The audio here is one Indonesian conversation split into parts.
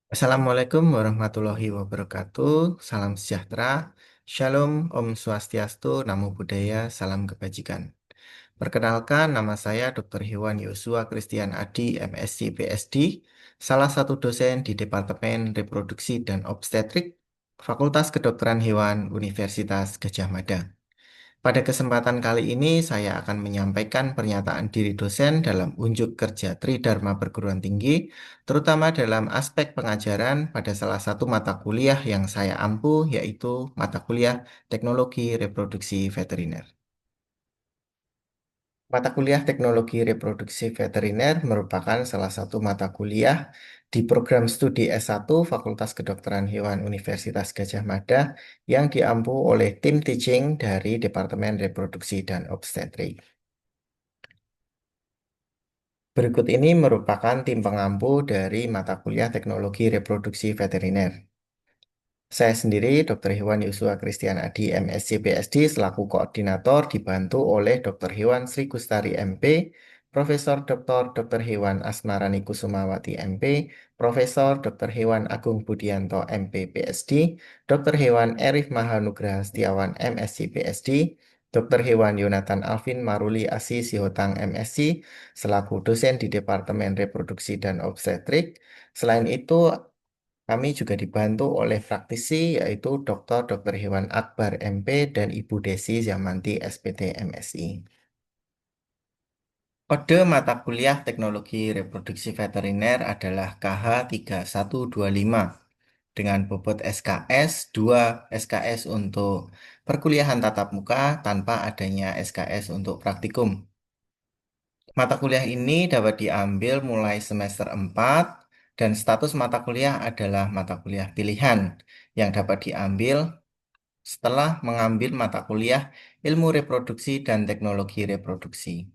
Assalamualaikum warahmatullahi wabarakatuh. Salam sejahtera. Shalom, Om Swastiastu, Namo Buddhaya, salam kebajikan. Perkenalkan, nama saya Dr. Hewan Yosua Christian Adi, MSc PhD, salah satu dosen di Departemen Reproduksi dan Obstetrik, Fakultas Kedokteran Hewan, Universitas Gadjah Mada. Pada kesempatan kali ini, saya akan menyampaikan pernyataan diri dosen dalam unjuk kerja Tridharma Perguruan Tinggi, terutama dalam aspek pengajaran pada salah satu mata kuliah yang saya ampuh, yaitu mata kuliah Teknologi Reproduksi Veteriner. Mata kuliah Teknologi Reproduksi Veteriner merupakan salah satu mata kuliah di program studi S1 Fakultas Kedokteran Hewan Universitas Gadjah Mada yang diampu oleh tim teaching dari Departemen Reproduksi dan Obstetrik. Berikut ini merupakan tim pengampu dari mata kuliah Teknologi Reproduksi Veteriner. Saya sendiri, Dr. Hewan Yosua Christian Adi, MSc PhD, selaku koordinator dibantu oleh Dr. Hewan Sri Kustari MP, Profesor Dr. Hewan Asmarani Kusumawati MP, Profesor Dr. Hewan Agung Budianto MP PhD, Dr. Hewan Erif Mahanugraha Setiawan MSc PhD, Dr. Hewan Yonatan Alvin Maruli Asi Sihotang MSc, selaku dosen di Departemen Reproduksi dan Obstetrik. Selain itu, kami juga dibantu oleh praktisi yaitu Dr. Hewan Akbar MP dan Ibu Desi Zamanti SPT MSI. Kode mata kuliah Teknologi Reproduksi Veteriner adalah KH3125 dengan bobot SKS 2 SKS untuk perkuliahan tatap muka tanpa adanya SKS untuk praktikum. Mata kuliah ini dapat diambil mulai semester 4 dan status mata kuliah adalah mata kuliah pilihan yang dapat diambil setelah mengambil mata kuliah Ilmu Reproduksi dan Teknologi Reproduksi.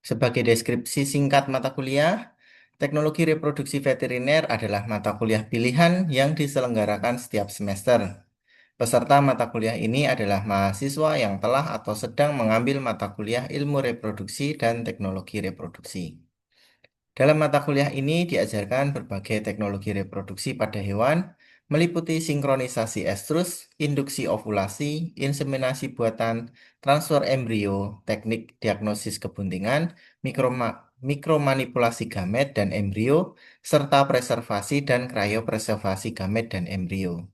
Sebagai deskripsi singkat mata kuliah, Teknologi Reproduksi Veteriner adalah mata kuliah pilihan yang diselenggarakan setiap semester. Peserta mata kuliah ini adalah mahasiswa yang telah atau sedang mengambil mata kuliah Ilmu Reproduksi dan Teknologi Reproduksi. Dalam mata kuliah ini diajarkan berbagai teknologi reproduksi pada hewan, meliputi sinkronisasi estrus, induksi ovulasi, inseminasi buatan, transfer embrio, teknik diagnosis kebuntingan, mikromanipulasi gamet dan embrio, serta preservasi dan kriopreservasi gamet dan embrio.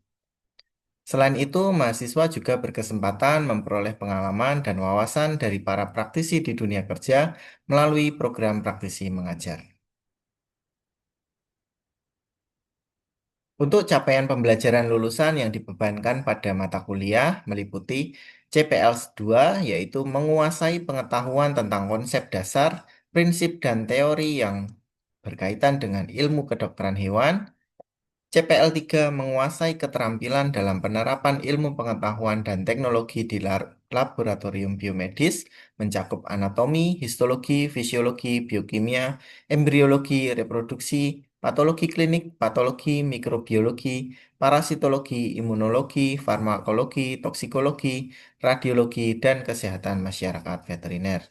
Selain itu, mahasiswa juga berkesempatan memperoleh pengalaman dan wawasan dari para praktisi di dunia kerja melalui program praktisi mengajar. Untuk capaian pembelajaran lulusan yang dibebankan pada mata kuliah meliputi CPLS 2, yaitu menguasai pengetahuan tentang konsep dasar, prinsip, dan teori yang berkaitan dengan ilmu kedokteran hewan. CPL 3 menguasai keterampilan dalam penerapan ilmu pengetahuan dan teknologi di laboratorium biomedis, mencakup anatomi, histologi, fisiologi, biokimia, embriologi, reproduksi, patologi klinik, patologi, mikrobiologi, parasitologi, imunologi, farmakologi, toksikologi, radiologi, dan kesehatan masyarakat veteriner.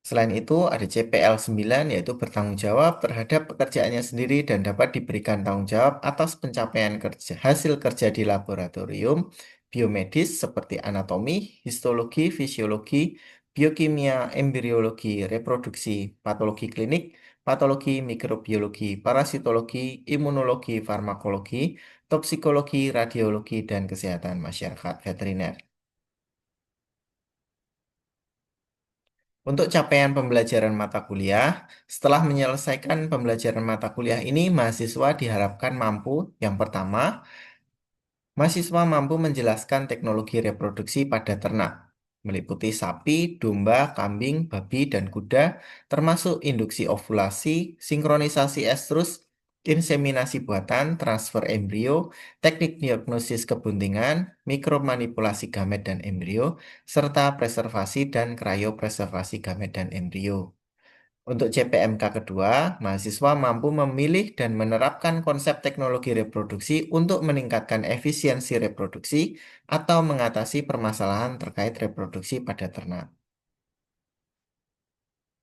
Selain itu, ada CPL 9 yaitu bertanggung jawab terhadap pekerjaannya sendiri dan dapat diberikan tanggung jawab atas pencapaian hasil kerja di laboratorium biomedis seperti anatomi, histologi, fisiologi, biokimia, embriologi, reproduksi, patologi klinik, patologi, mikrobiologi, parasitologi, imunologi, farmakologi, toksikologi, radiologi, dan kesehatan masyarakat veteriner. Untuk capaian pembelajaran mata kuliah, setelah menyelesaikan pembelajaran mata kuliah ini, mahasiswa diharapkan mampu, yang pertama, mahasiswa mampu menjelaskan teknologi reproduksi pada ternak, meliputi sapi, domba, kambing, babi, dan kuda, termasuk induksi ovulasi, sinkronisasi estrus, inseminasi buatan, transfer embrio, teknik diagnosis kebuntingan, mikromanipulasi gamet dan embrio, serta preservasi dan kriopreservasi gamet dan embrio. Untuk CPMK kedua, mahasiswa mampu memilih dan menerapkan konsep teknologi reproduksi untuk meningkatkan efisiensi reproduksi atau mengatasi permasalahan terkait reproduksi pada ternak.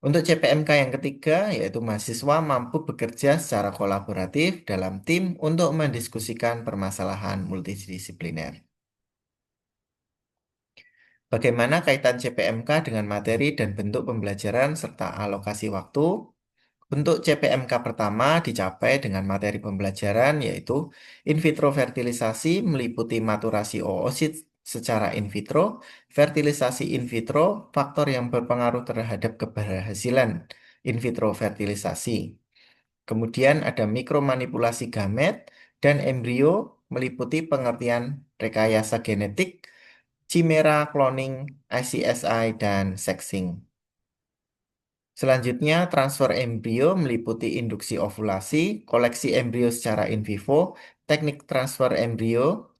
Untuk CPMK yang ketiga, yaitu mahasiswa mampu bekerja secara kolaboratif dalam tim untuk mendiskusikan permasalahan multidisipliner. Bagaimana kaitan CPMK dengan materi dan bentuk pembelajaran serta alokasi waktu? Bentuk CPMK pertama dicapai dengan materi pembelajaran yaitu in vitro fertilisasi meliputi maturasi oosit secara in vitro, fertilisasi in vitro, faktor yang berpengaruh terhadap keberhasilan in vitro fertilisasi. Kemudian ada mikromanipulasi gamet dan embrio meliputi pengertian rekayasa genetik, chimera cloning, ICSI, dan sexing. Selanjutnya, transfer embrio meliputi induksi ovulasi, koleksi embrio secara in vivo, teknik transfer embrio,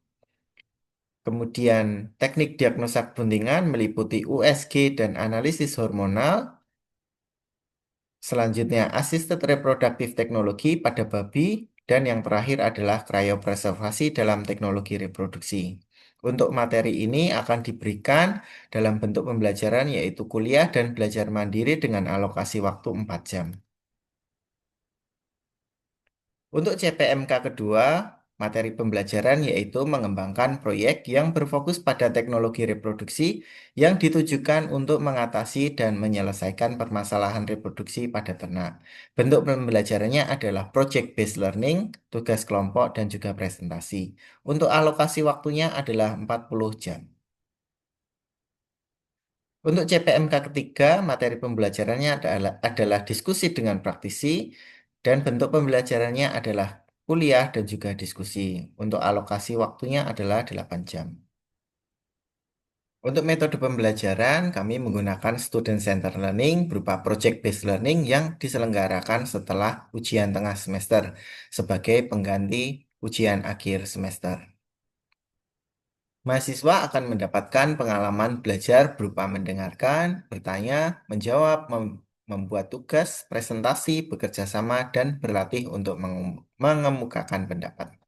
kemudian teknik diagnosa kepentingan meliputi USG dan analisis hormonal. Selanjutnya, assisted reproductive technology pada babi, dan yang terakhir adalah cryopreservasi dalam teknologi reproduksi. Untuk materi ini akan diberikan dalam bentuk pembelajaran yaitu kuliah dan belajar mandiri dengan alokasi waktu 4 jam. Untuk CPMK kedua, materi pembelajaran yaitu mengembangkan proyek yang berfokus pada teknologi reproduksi yang ditujukan untuk mengatasi dan menyelesaikan permasalahan reproduksi pada ternak. Bentuk pembelajarannya adalah project-based learning, tugas kelompok, dan juga presentasi. Untuk alokasi waktunya adalah 40 jam. Untuk CPMK ketiga, materi pembelajarannya adalah diskusi dengan praktisi dan bentuk pembelajarannya adalah kuliah dan juga diskusi. Untuk alokasi waktunya adalah 8 jam. Untuk metode pembelajaran, kami menggunakan student center learning berupa project-based learning yang diselenggarakan setelah ujian tengah semester sebagai pengganti ujian akhir semester. Mahasiswa akan mendapatkan pengalaman belajar berupa mendengarkan, bertanya, menjawab, membuat tugas, presentasi, bekerja sama, dan berlatih untuk mengemukakan pendapat.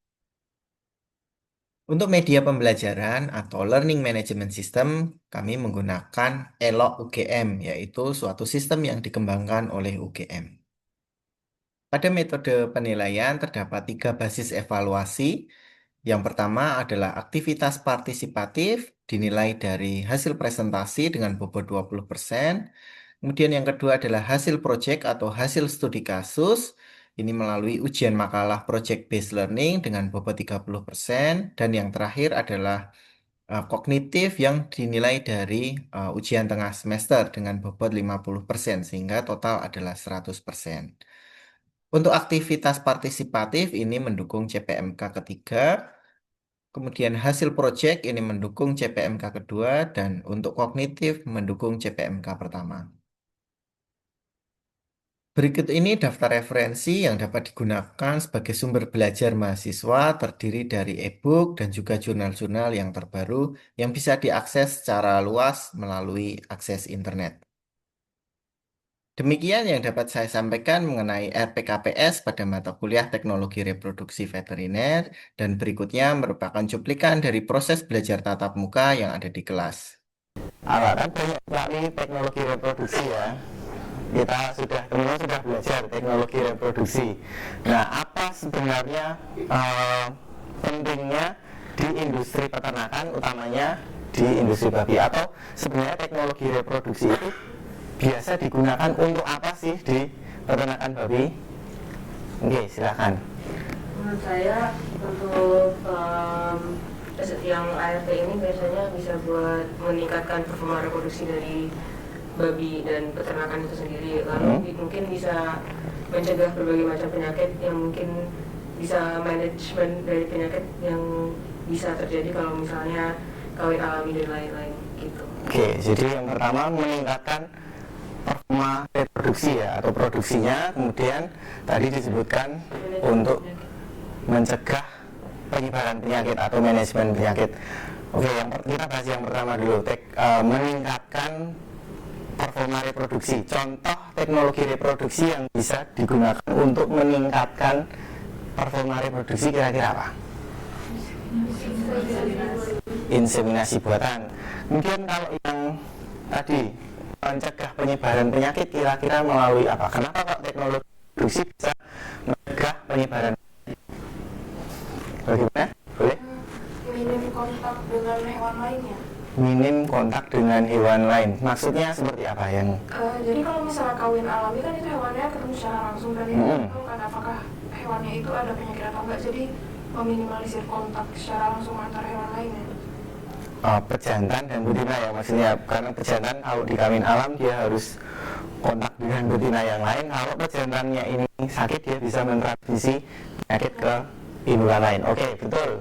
Untuk media pembelajaran atau Learning Management System, kami menggunakan ELOC UGM, yaitu suatu sistem yang dikembangkan oleh UGM. Pada metode penilaian terdapat 3 basis evaluasi. Yang pertama adalah aktivitas partisipatif dinilai dari hasil presentasi dengan bobot 20%. Kemudian yang kedua adalah hasil proyek atau hasil studi kasus. Ini melalui ujian makalah project based learning dengan bobot 30%. Dan yang terakhir adalah kognitif yang dinilai dari ujian tengah semester dengan bobot 50% sehingga total adalah 100%. Untuk aktivitas partisipatif ini mendukung CPMK ketiga. Kemudian hasil proyek ini mendukung CPMK kedua dan untuk kognitif mendukung CPMK pertama. Berikut ini daftar referensi yang dapat digunakan sebagai sumber belajar mahasiswa terdiri dari e-book dan juga jurnal-jurnal yang terbaru yang bisa diakses secara luas melalui akses internet. Demikian yang dapat saya sampaikan mengenai RPKPS pada mata kuliah Teknologi Reproduksi Veteriner dan berikutnya merupakan cuplikan dari proses belajar tatap muka yang ada di kelas. Kan banyak sekali teknologi reproduksi ya. Kita teman-teman sudah belajar teknologi reproduksi. Nah, apa sebenarnya pentingnya di industri peternakan, utamanya di industri babi, atau sebenarnya teknologi reproduksi itu biasa digunakan untuk apa sih di peternakan babi? Oke, silakan. Menurut saya untuk yang ART ini biasanya bisa buat meningkatkan performa reproduksi dari babi dan peternakan itu sendiri, lalu mungkin bisa mencegah berbagai macam penyakit yang mungkin bisa manajemen dari penyakit yang bisa terjadi kalau misalnya kawin alami dan lain-lain gitu. Oke, jadi yang pertama meningkatkan performa reproduksi ya atau produksinya, kemudian tadi disebutkan untuk mencegah penyebaran penyakit atau manajemen penyakit. Oke, kita bahas yang pertama dulu, meningkatkan performa reproduksi. Contoh teknologi reproduksi yang bisa digunakan untuk meningkatkan performa reproduksi kira-kira apa? Inseminasi buatan. Kemudian kalau yang tadi mencegah penyebaran penyakit kira-kira melalui apa? Kenapa kok teknologi reproduksi bisa mencegah penyebaran? Bagaimana? Boleh? Minim kontak dengan hewan lainnya. Minim kontak dengan hewan lain. Maksudnya seperti apa yang? Jadi kalau misalnya kawin alami kan itu hewannya ketemu secara langsung dan itu tahu kan apakah hewannya itu ada penyakit atau enggak. Jadi meminimalisir kontak secara langsung antar hewan lainnya. Pejantan dan betina ya maksudnya, karena pejantan kalau di kawin alam dia harus kontak dengan betina yang lain. Kalau pejantannya ini sakit dia bisa mentransmisi penyakit ke indukan lain. Oke, betul.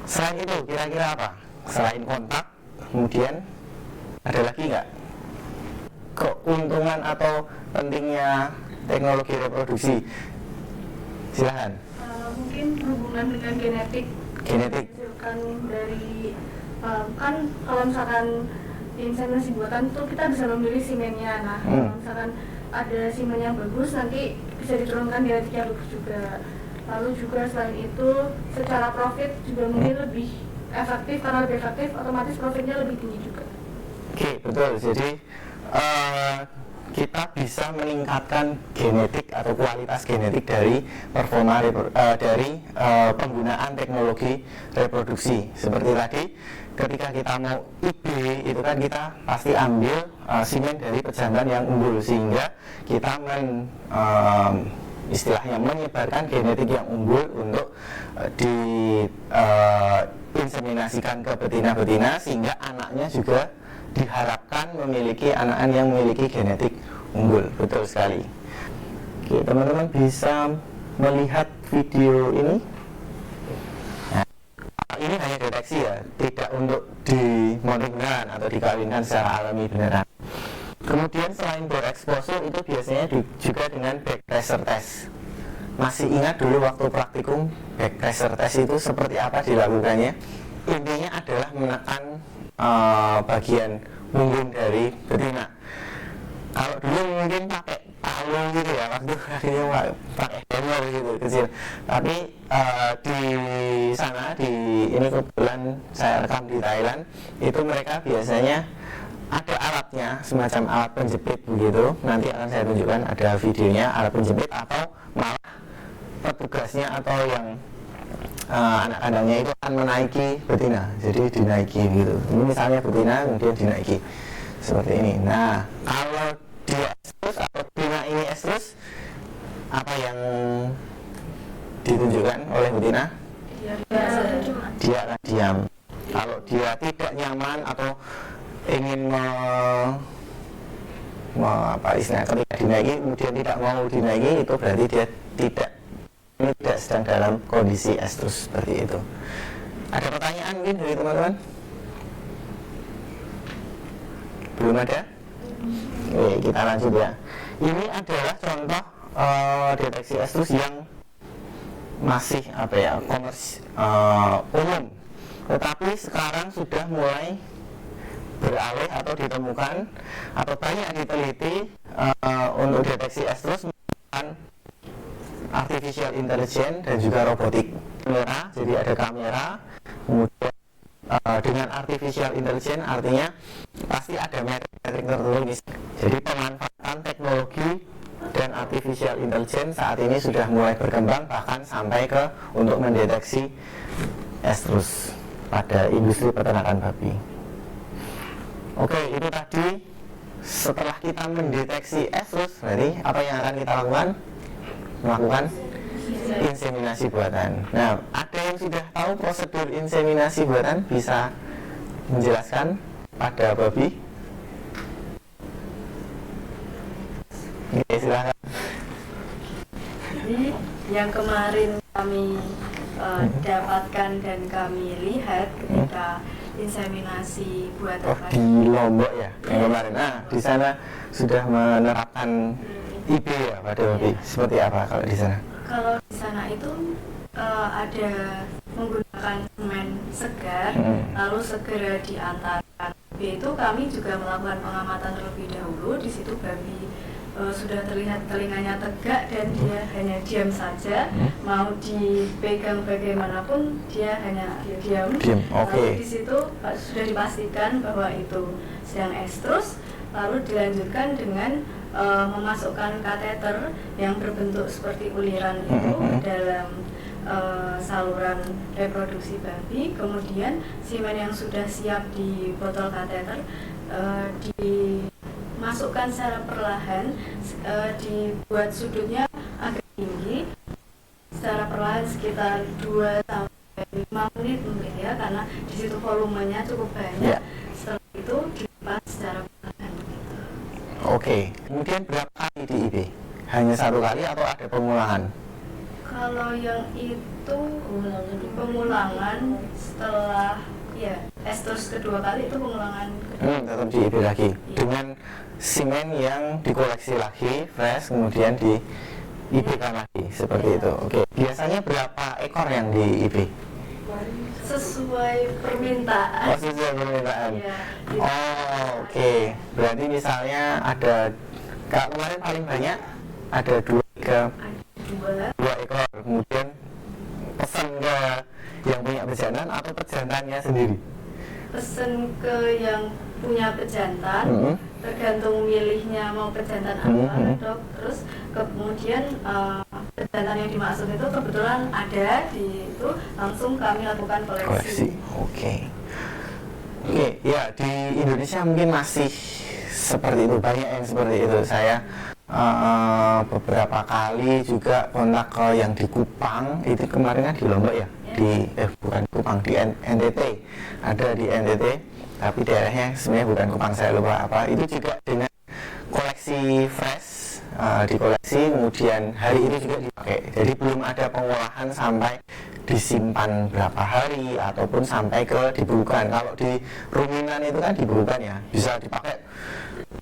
Selain itu kira-kira apa? Selain kontak, kemudian ada lagi nggak keuntungan atau pentingnya teknologi reproduksi? Silahkan. Mungkin hubungan dengan genetik. Genetik. Hasilkan dari kan kalau misalkan inseminasi buatan itu kita bisa memilih semennya. Nah, kalau misalkan ada semen yang bagus nanti bisa diturunkan genetik yang bagus juga. Lalu juga selain itu secara profit juga mungkin lebih efektif, karena lebih efektif otomatis profitnya lebih tinggi juga. Oke, betul. Jadi kita bisa meningkatkan genetik atau kualitas genetik dari performa dari penggunaan teknologi reproduksi. Seperti tadi, ketika kita mau IB itu kan kita pasti ambil semen dari pejantan yang unggul, sehingga kita istilahnya menyebarkan genetik yang unggul untuk diinseminasikan ke betina-betina, sehingga anaknya juga diharapkan memiliki anak yang memiliki genetik unggul. Betul sekali. Oke, teman-teman bisa melihat video ini. Nah, ini hanya deteksi ya, tidak untuk dimoning beneran atau dikawinkan secara alami beneran. Kemudian selain bereksposur itu biasanya juga dengan backtracer test. Masih ingat dulu waktu praktikum backtracer test itu seperti apa dilakukannya? Intinya adalah menekan bagian punggung dari betina. Kalau dulu mungkin pakai palu gitu ya, waktu akhirnya pakai hammer gitu kecil. Tapi di sana ini kebetulan saya rekam di Thailand, itu mereka biasanya ada alatnya, semacam alat penjepit begitu. Nanti akan saya tunjukkan, ada videonya alat penjepit, atau malah petugasnya atau yang anak kandangnya itu akan menaiki betina, jadi dinaiki gitu. Ini misalnya betina kemudian dinaiki seperti ini. Nah, kalau dia estrus atau betina ini estrus, apa yang ditunjukkan oleh betina? Dia akan diam. Kalau dia tidak nyaman atau ingin apa istilahnya, ketika dinaiki kemudian tidak mau dinaiki, itu berarti dia tidak sedang dalam kondisi estrus seperti itu. Ada pertanyaan mungkin dari teman-teman? Belum ada? Oke, kita lanjut ya. Ini adalah contoh deteksi estrus yang masih umum, tetapi sekarang sudah mulai beralih atau ditemukan atau banyak diteliti untuk deteksi estrus menggunakan artificial intelligence dan juga robotik. Kamera, jadi ada kamera, kemudian dengan artificial intelligence artinya pasti ada metrik-metrik tertentu. Jadi pemanfaatan teknologi dan artificial intelligence saat ini sudah mulai berkembang, bahkan sampai ke untuk mendeteksi estrus pada industri peternakan babi. Oke, itu tadi setelah kita mendeteksi estrus, berarti apa yang akan kita lakukan? Melakukan inseminasi buatan. Nah, ada yang sudah tahu prosedur inseminasi buatan, bisa menjelaskan pada babi? Oke, silakan. Jadi yang kemarin kami dapatkan dan kami lihat ketika inseminasi buatan di Lombok ya, yang kemarin. Nah, di sana sudah menerapkan IB ya pada babi. Seperti apa kalau di sana? Kalau di sana itu ada menggunakan semen segar, lalu segera diantarkan. Itu kami juga melakukan pengamatan terlebih dahulu. Di situ babi sudah terlihat telinganya tegak dan dia hanya diam saja. Mau dipegang bagaimanapun dia hanya diam. Okay. Lalu di situ sudah dipastikan bahwa itu sedang estrus. lalu dilanjutkan dengan memasukkan kateter yang berbentuk seperti uliran itu dalam saluran reproduksi babi. Kemudian semen yang sudah siap di botol kateter dimasukkan secara perlahan, dibuat sudutnya agak tinggi secara perlahan sekitar 2 sampai 5 menit mungkin ya, karena di situ volumenya cukup banyak. Setelah itu dilepas secara perlahan. Oke, kemudian berapa kali di IB? Hanya 1 kali atau ada pengulangan? Kalau yang itu pengulangan setelah ya estos kedua kali itu pengulangan kedua. Tetap di IB lagi dengan semen yang dikoleksi lagi fresh, kemudian di IB kan lagi seperti itu. Oke, biasanya berapa ekor yang di IB? Sesuai permintaan. Oh, sesuai permintaan. Ya, Oke. Berarti misalnya ada, kemarin paling banyak ada 2 ekor, kemudian pesan ke yang punya pejantan atau pejantannya sendiri? Pesen ke yang punya pejantan, tergantung milihnya mau pejantan apa, dok. Terus kemudian pejantan yang dimaksud itu kebetulan ada di itu, langsung kami lakukan koleksi. Oke, ya di Indonesia mungkin masih seperti itu, banyak yang seperti itu. Saya beberapa kali juga kontak ke yang di Kupang, itu kemarin kan di Lombok ya, bukan Kupang, di NTT, ada di NTT, tapi daerahnya sebenarnya bukan Kupang, saya lupa apa. Itu juga dengan koleksi fresh, dikoleksi kemudian hari itu juga dipakai. Jadi belum ada pengolahan sampai disimpan berapa hari ataupun sampai ke dibukukan. Kalau di ruminan itu kan dibukukan ya, bisa dipakai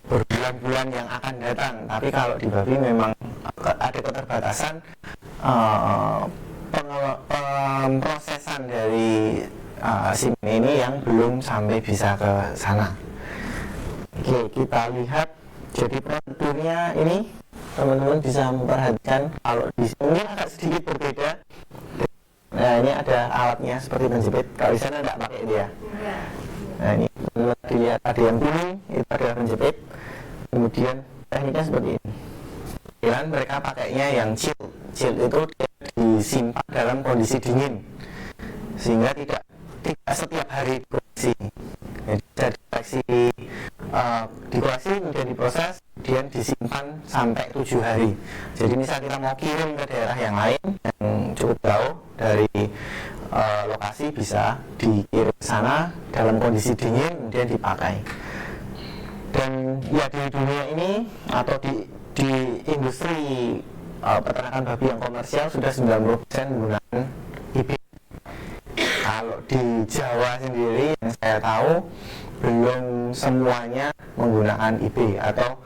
berbulan-bulan yang akan datang. Tapi kalau di babi memang ada keterbatasan pemrosesan dari semen ini yang belum sampai bisa ke sana. Oke, kita lihat jadi prosedurnya ini, teman-teman bisa memperhatikan kalau di sini agak sedikit berbeda. Nah, ini ada alatnya seperti penjepit. Kalau di sana tidak pakai dia. Nah, ini teman-teman dilihat ada yang kuning, itu adalah penjepit. Kemudian tekniknya seperti ini. Dan mereka pakainya yang chill. Chill itu disimpan dalam kondisi dingin, sehingga tidak setiap hari dikoleksi. Jadi bisa dikoleksi kemudian diproses, kemudian disimpan sampai 7 hari. Jadi misal kita mau kirim ke daerah yang lain yang cukup jauh dari lokasi, bisa dikirim ke sana dalam kondisi dingin kemudian dipakai. Dan ya di dunia ini atau di industri peternakan babi yang komersial sudah 90% menggunakan IB. Kalau di Jawa sendiri yang saya tahu belum semuanya menggunakan IB, atau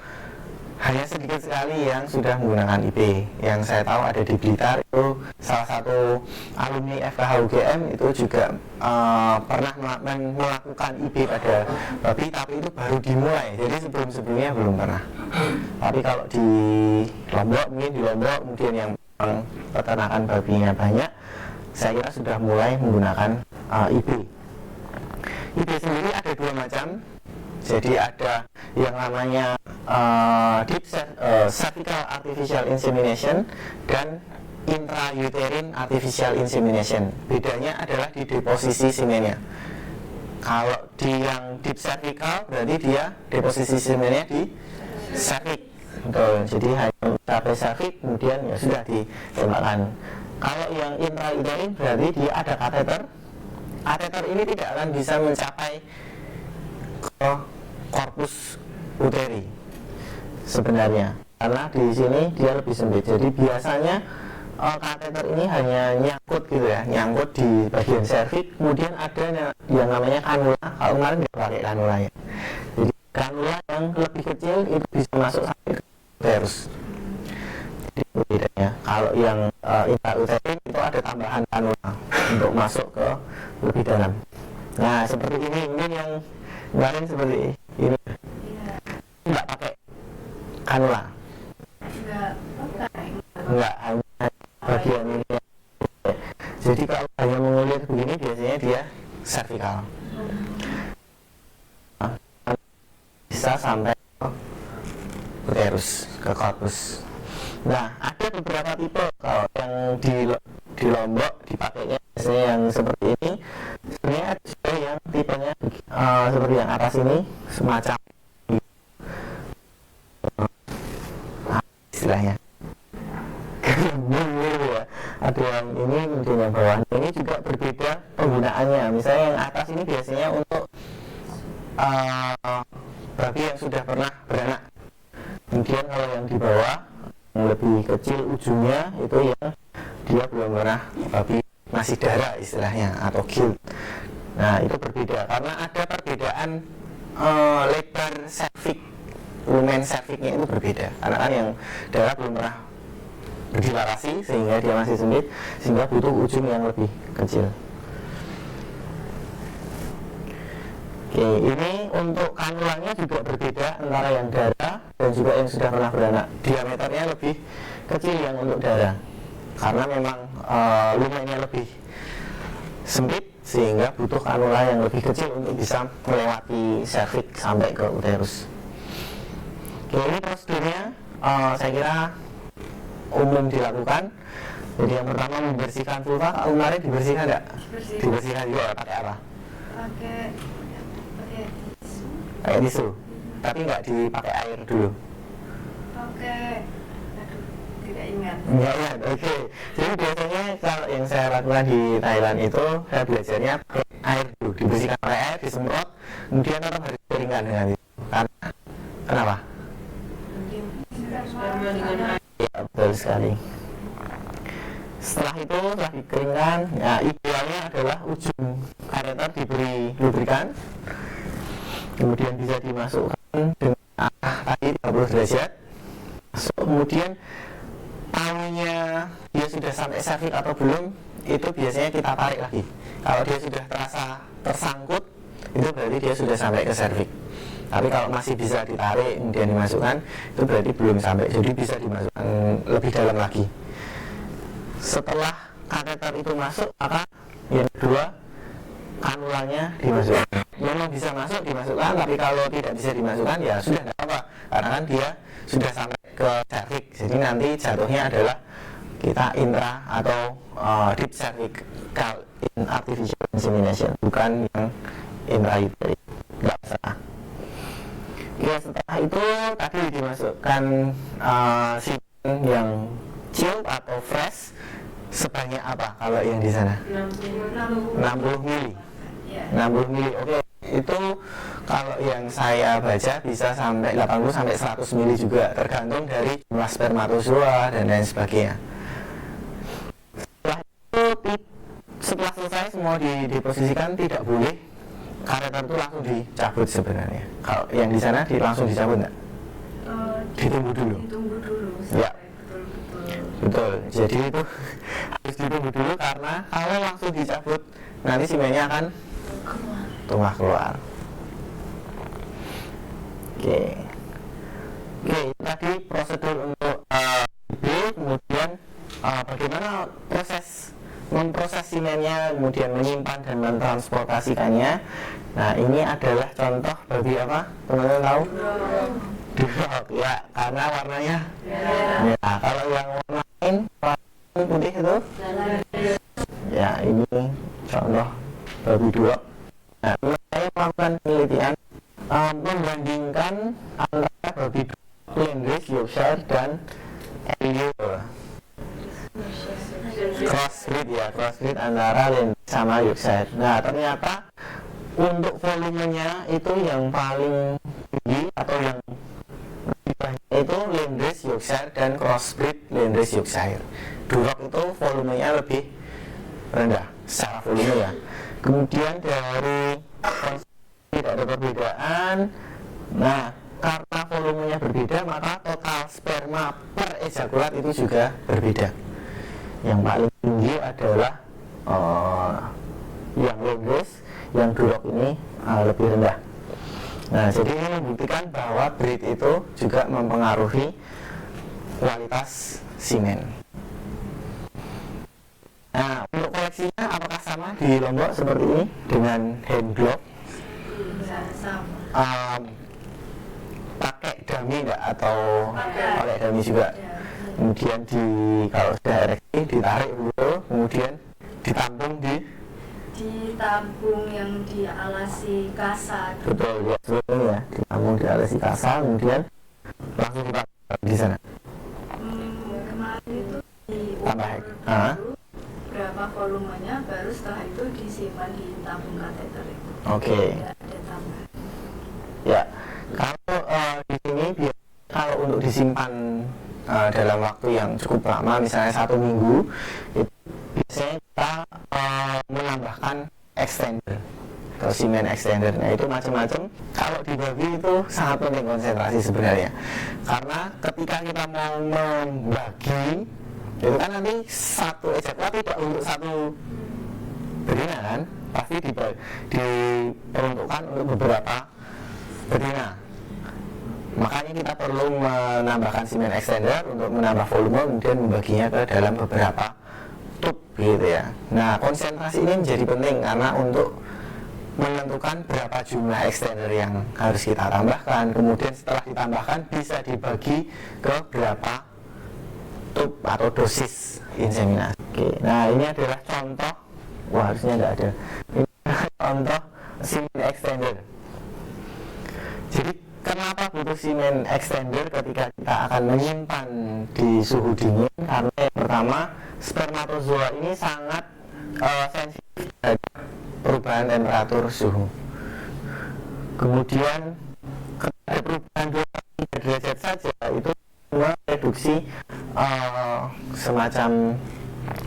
hanya sedikit sekali yang sudah menggunakan IB. Yang saya tahu ada di Blitar, itu salah satu alumni FKH UGM itu juga pernah melakukan IB pada babi, tapi itu baru dimulai. Jadi sebelum-sebelumnya belum pernah. Tapi kalau di Lombok, mungkin di Lombok kemudian yang peternakan babinya banyak, saya kira sudah mulai menggunakan IB. IB sendiri ada 2 macam. Jadi ada yang namanya deep cervical artificial insemination dan intrauterine artificial insemination. Bedanya adalah di deposisi semennya. Kalau di yang deep cervical berarti dia deposisi semennya di cervix. Jadi hanya mencapai cervix kemudian ya sudah ditembakkan. Kalau yang intrauterine berarti dia ada kateter. Kateter ini tidak akan bisa mencapai ke korpus uteri sebenarnya, karena di sini dia lebih sempit. Jadi biasanya kateter ini hanya nyangkut gitu ya, nyangkut di bagian serviks. Kemudian ada yang namanya kanula. Kalau kemarin nggak pakai kanula ya. Jadi kanula yang lebih kecil itu bisa masuk sampai ke uterus. Jadi bedanya. Kalau yang intrauterine itu ada tambahan kanula untuk masuk ke lebih dalam. Nah seperti ini, mungkin yang kemarin seperti ini nggak pakai kanula, nggak, hanya bagian ini. Jadi kalau hanya mengulir begini biasanya dia servikal, bisa sampai uterus, ke korpus. Nah, ada beberapa tipe. Kalau yang di Lombok dipakainya biasanya yang seperti ini. Sebenarnya ada juga yang tipenya seperti yang atas ini, semacam istilahnya ya. Ada yang ini, kemudian yang bawah ini juga berbeda penggunaannya. Misalnya yang atas ini biasanya untuk babi yang sudah pernah beranak. Kemudian kalau yang di bawah yang lebih kecil ujungnya itu yang dia belum pernah babi masih darah istilahnya atau gilt. Nah itu berbeda karena ada perbedaan lebar serviks, lumen serviknya itu berbeda. Karena kan yang darah belum pernah berdilатasi sehingga dia masih sempit, sehingga butuh ujung yang lebih kecil. Oke, ini untuk kanulanya juga berbeda antara yang darah dan juga yang sudah pernah beranak. Diameternya lebih kecil yang untuk darah karena memang lumennya lebih sempit sehingga butuh kanula yang lebih kecil untuk bisa melewati serviks sampai ke uterus. Oke, ini prosedurnya saya kira umum dilakukan. Jadi yang pertama membersihkan vulva. Kemarin dibersihkan enggak? Dibersihkan juga pakai apa? Pakai tisu. Tapi enggak dipakai air dulu. Tidak ingat. Enggak ingat. Oke. Jadi biasanya kalau yang saya lakukan di Thailand itu saya belajarnya pakai air dulu, dibersihkan pakai air, disemprot, kemudian tetap harus dikeringkan dengan itu. Karena kenapa? Sperma dengan air. Ya, betul sekali. Setelah itu, setelah dikeringkan, ya idealnya adalah ujung kateter diberi lubrikan, kemudian bisa dimasukkan dengan arah tadi 30 derajat. Kemudian tahunya dia sudah sampai serviks atau belum, itu biasanya kita tarik lagi. Kalau dia sudah terasa tersangkut, itu berarti dia sudah sampai ke serviks. Tapi kalau masih bisa ditarik kemudian dimasukkan, itu berarti belum sampai. Jadi bisa dimasukkan lebih dalam lagi. Setelah kateter itu masuk, maka yang kedua kanulanya dimasukkan. Memang bisa masuk, dimasukkan. Tapi kalau tidak bisa dimasukkan, ya sudah tidak apa. Karena kan dia sudah sampai ke serviks. Jadi nanti jatuhnya adalah kita intra atau deep cervical artificial insemination, bukan yang intrauterine. Tidak masalah. Ya setelah itu tadi dimasukkan semen yang chilled atau fresh sebanyak apa kalau yang di sana? 60 mili. 60 mili. Oke. Itu kalau yang saya baca bisa sampai 80 sampai 100 mili juga, tergantung dari jumlah spermatozoa dan lain sebagainya. Setelah selesai semua diposisikan, tidak boleh kateter itu langsung dicabut sebenarnya. Kalau yang di sana langsung dicabut enggak? Ditunggu dulu. Ditunggu dulu. Ya. Betul. Jadi itu harus ditunggu dulu karena kalau langsung dicabut nanti semennya akan tumpah keluar. Oke, tadi prosedur untuk kemudian bagaimana memproses semennya, kemudian menyimpan dan mentransportasikannya. Nah ini adalah contoh babi apa? Teman-teman tahu? Durok, ya, karena warnanya merah. Kalau yang warna lain, warna putih itu, ya ini contoh babi durok. Nah, saya melakukan penelitian membandingkan antara babi Landrace Yorkshire dan Elio. Crossbreed antara Landrace sama Yorkshire. Nah, ternyata untuk volumenya itu yang paling tinggi atau yang lebih banyak itu Landrace Yorkshire dan Crossbreed Landrace Yorkshire. Durok itu volumenya lebih rendah secara volume ya. Kemudian dari tidak ada perbedaan. Nah, karena volumenya berbeda, maka total sperma per ejakulat itu juga berbeda. Yang paling tinggi adalah yang Landrace, yang Durok ini lebih rendah. Nah, jadi ini membuktikan bahwa breed itu juga mempengaruhi kualitas semen. Nah, untuk koleksinya apakah sama di Lombok seperti ini dengan hand glove? pakai dummy enggak atau pakai dummy juga? Kemudian kalau sudah ereksi ditarik dulu, kemudian ditampung ditampung yang dialasi kasa. Betul ya, sebetulnya ditampung dialasi kasa, kemudian langsung ditampung di sana. Kemarin itu Tambah berapa volumenya, baru setelah itu disimpan di tabung kateter itu. Oke. Tidak ada tambahan. Ya, kalau di sini kalau untuk disimpan dalam waktu yang cukup lama, misalnya 1 minggu, itu biasanya kita menambahkan extender atau semen extender. Nah itu macam-macam. Kalau di babi itu sangat penting konsentrasi sebenarnya, karena ketika kita mau membagi itu kan nanti satu ejakula tidak untuk satu betina kan, pasti diperuntukkan untuk beberapa betina. Makanya kita perlu menambahkan semen extender untuk menambah volume, kemudian membaginya ke dalam beberapa tube gitu ya. Nah konsentrasi ini menjadi penting karena untuk menentukan berapa jumlah extender yang harus kita tambahkan, kemudian setelah ditambahkan bisa dibagi ke berapa tube atau dosis inseminasi. Oke, nah ini adalah contoh, harusnya tidak ada. Ini contoh semen extender. Jadi kenapa butuh semen extender ketika kita akan menyimpan di suhu dingin? Karena yang pertama, spermatozoa ini sangat sensitif terhadap perubahan temperatur suhu. Kemudian ada perubahan 2-3 derajat saja itu mereduksi semacam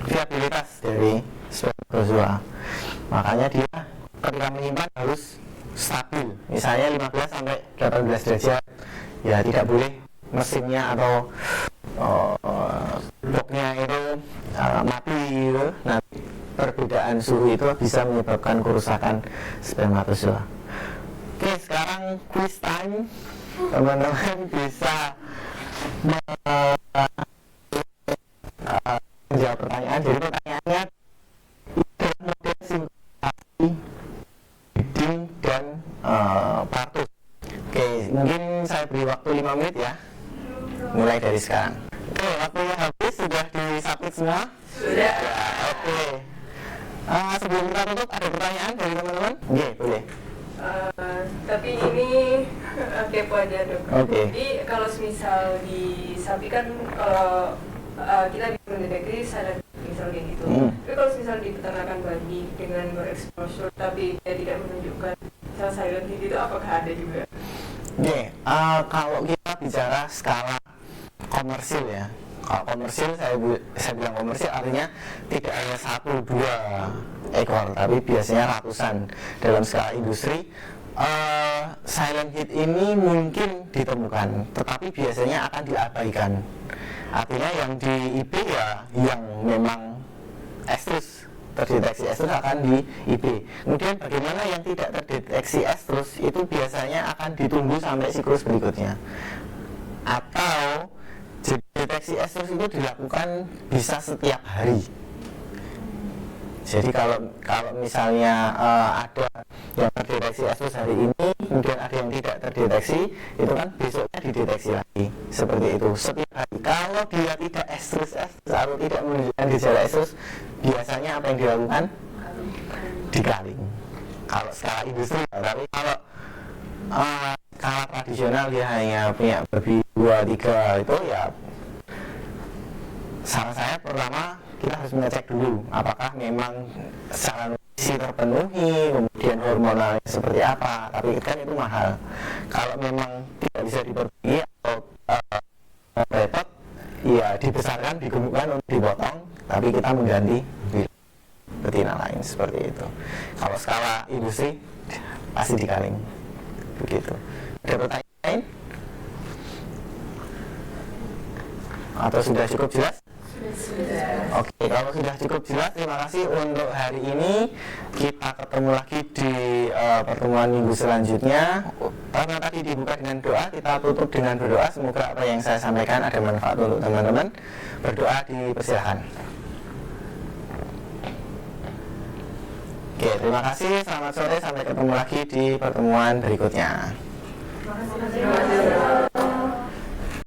viabilitas dari spermatozoa. Makanya dia ketika menyimpan harus stabil, misalnya 15-18 derajat. Ya tidak boleh mesinnya atau bloknya itu mati gitu. Nah perbedaan suhu itu bisa menyebabkan kerusakan spermatozoa. Oke, sekarang quiz time. Teman-teman bisa menjawab pertanyaan. Jadi pertanyaannya adalah model sinkronisasi breeding dan partus. Oke, mungkin saya beri waktu 5 menit ya, mulai dari sekarang. Oke, waktunya habis. Sudah disubmit semua? Sudah. Oke. Sebelum kita tutup, ada pertanyaan dari teman-teman? Oke, boleh. Tapi ini kepo aja dok. Oke. Jadi kalau misal di sapi kan kalau kita bisa mendeteksi sadar misal kayak gitu. Tapi kalau misal di peternakan babi dengan bereksposur tapi dia tidak menunjukkan misal silent heat itu apakah ada juga? Oke, kalau kita bicara skala komersil ya. Kalau komersil saya bilang komersil artinya tidak hanya 1-2 ekor, tapi biasanya ratusan. Dalam skala industri, silent heat ini mungkin ditemukan, tetapi biasanya akan diabaikan. Artinya yang di IP ya yang memang estrus, terdeteksi estrus akan di IP. Kemudian bagaimana yang tidak terdeteksi estrus itu biasanya akan ditunggu sampai siklus berikutnya. Atau deteksi estrus itu dilakukan bisa setiap hari. Jadi kalau misalnya ada yang terdeteksi estrus hari ini, kemudian ada yang tidak terdeteksi, itu kan besoknya dideteksi lagi. Seperti itu setiap hari. Kalau dia tidak estrus atau tidak menunjukkan gejala estrus, biasanya apa yang dilakukan? Dikaling. Kalau skala industri, tapi kalau skala tradisional dia hanya punya babi 2-3 itu ya. Saran saya pertama kita harus mengecek dulu apakah memang secara nutrisi terpenuhi, kemudian hormonalnya seperti apa. Tapi kan itu mahal. Kalau memang tidak bisa diperbaiki atau repot, ya dibesarkan, digemukkan untuk dipotong, tapi kita mengganti betina lain seperti itu. Kalau skala industri pasti dikaling. Begitu. Ada pertanyaan lain? Atau sudah cukup jelas? Oke, kalau sudah cukup jelas, terima kasih untuk hari ini. Kita ketemu lagi di pertemuan minggu selanjutnya. Karena tadi dibuka dengan doa, kita tutup dengan berdoa. Semoga apa yang saya sampaikan ada manfaat untuk teman-teman. Berdoa dipersilakan. Oke, terima kasih. Selamat sore. Sampai ketemu lagi di pertemuan berikutnya. Terima kasih.